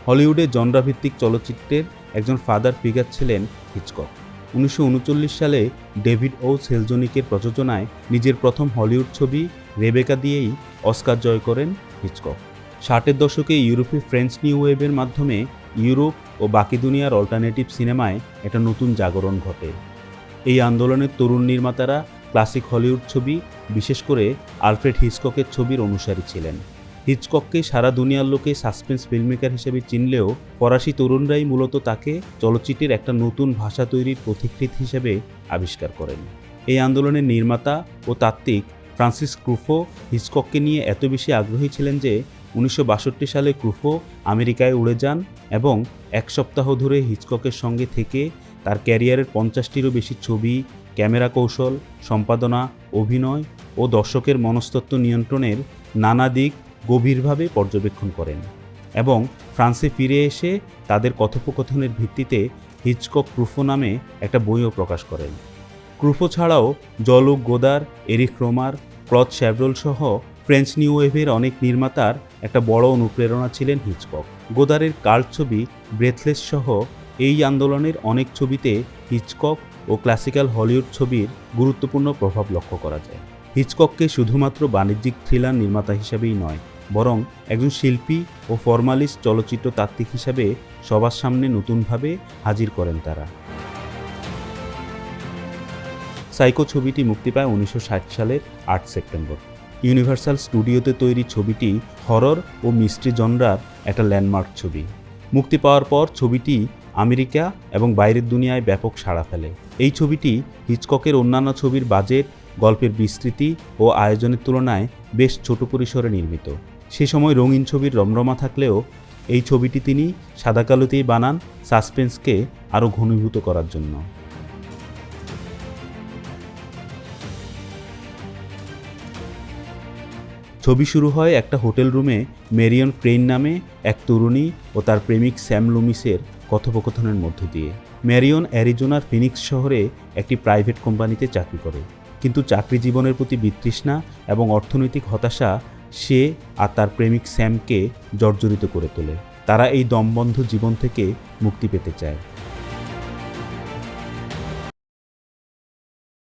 হলিউডে জনরাভিত্তিক চলচ্চিত্রের একজন ফাদার ফিগার ছিলেন হিচকক। 1939 সালে ডেভিড ও সেলজনিকের প্রযোজনায় নিজের প্রথম হলিউড ছবি রেবেকা দিয়েই অস্কার জয় করেন হিচকক। 60-এর দশকে ইউরোপে ফ্রেঞ্চ নিউ ওয়েভের মাধ্যমে ইউরোপ ও বাকি দুনিয়ার অল্টারনেটিভ সিনেমায় একটা নতুন জাগরণ ঘটে। এই আন্দোলনের তরুণ নির্মাতারা ক্লাসিক হলিউড ছবি, বিশেষ করে আলফ্রেড হিচককের ছবির অনুসারী ছিলেন। হিচকককে সারা দুনিয়ার লোকে সাসপেন্স ফিল্মমেকার হিসেবে চিনলেও ফরাসি তরুণরাই মূলত তাকে চলচ্চিত্রের একটা নতুন ভাষা তৈরির পথিকৃৎ হিসেবে আবিষ্কার করেন। এই আন্দোলনের নির্মাতা ও তাত্ত্বিক ফ্রান্সিস ক্রুফো হিচকককে নিয়ে এত বেশি আগ্রহী ছিলেন যে 1962 সালে ক্রুফো আমেরিকায় উড়ে যান এবং এক সপ্তাহ ধরে হিচককের সঙ্গে থেকে তার ক্যারিয়ারের 50টিরও বেশি ছবি, ক্যামেরা কৌশল, সম্পাদনা, অভিনয় ও দর্শকের মনস্তত্ত্ব নিয়ন্ত্রণের নানা দিক গভীরভাবে পর্যবেক্ষণ করেন এবং ফ্রান্সে ফিরে এসে তাদের কথোপকথনের ভিত্তিতে হিচকক ক্রুফো নামে একটা বইও প্রকাশ করেন। ক্রুফো ছাড়াও জলুক গোদার, এরিক রোমার, ক্লদ শ্যাভরল সহ ফ্রেঞ্চ নিউ ওয়েভের অনেক নির্মাতার একটা বড় অনুপ্রেরণা ছিলেন হিচকক। গোদারের কাল্ট ছবি ব্রেথলেস সহ এই আন্দোলনের অনেক ছবিতে হিচকক ও ক্লাসিক্যাল হলিউড ছবির গুরুত্বপূর্ণ প্রভাব লক্ষ্য করা যায়। হিচকককে শুধুমাত্র বাণিজ্যিক থ্রিলার নির্মাতা হিসেবেই নয়, বরং একজন শিল্পী ও ফর্মালিস্ট চলচ্চিত্র তাত্ত্বিক হিসাবে সবার সামনে নতুনভাবে হাজির করেন তারা। সাইকো ছবিটি মুক্তি পায় 1960 সালের 8 সেপ্টেম্বর। ইউনিভার্সাল স্টুডিওতে তৈরি ছবিটি হরর ও মিস্ট্রি জনরার একটা ল্যান্ডমার্ক ছবি। মুক্তি পাওয়ার পর ছবিটি আমেরিকা এবং বাইরের দুনিয়ায় ব্যাপক সাড়া ফেলে। এই ছবিটি হিচককের অন্যান্য ছবির বাজেট, গল্পের বিস্তৃতি ও আয়োজনের তুলনায় বেশ ছোট পরিসরে নির্মিত। সে সময় রঙিন ছবির রমরমা থাকলেও এই ছবিটি তিনি সাদাকালোতেই বানান সাসপেন্সকে আরও ঘনীভূত করার জন্য। ছবি শুরু হয় একটা হোটেল রুমে মেরিয়ন ক্রেইন নামে এক তরুণী ও তার প্রেমিক স্যাম লুমিসের কথোপকথনের মধ্য দিয়ে। মেরিয়ন অ্যারিজোনার ফিনিক্স শহরে একটি প্রাইভেট কোম্পানিতে চাকরি করে, কিন্তু চাকরি জীবনের প্রতি বিতৃষ্ণা এবং অর্থনৈতিক হতাশা সে আর তার প্রেমিক স্যামকে জর্জরিত করে তোলে। তারা এই দমবন্ধ জীবন থেকে মুক্তি পেতে চায়।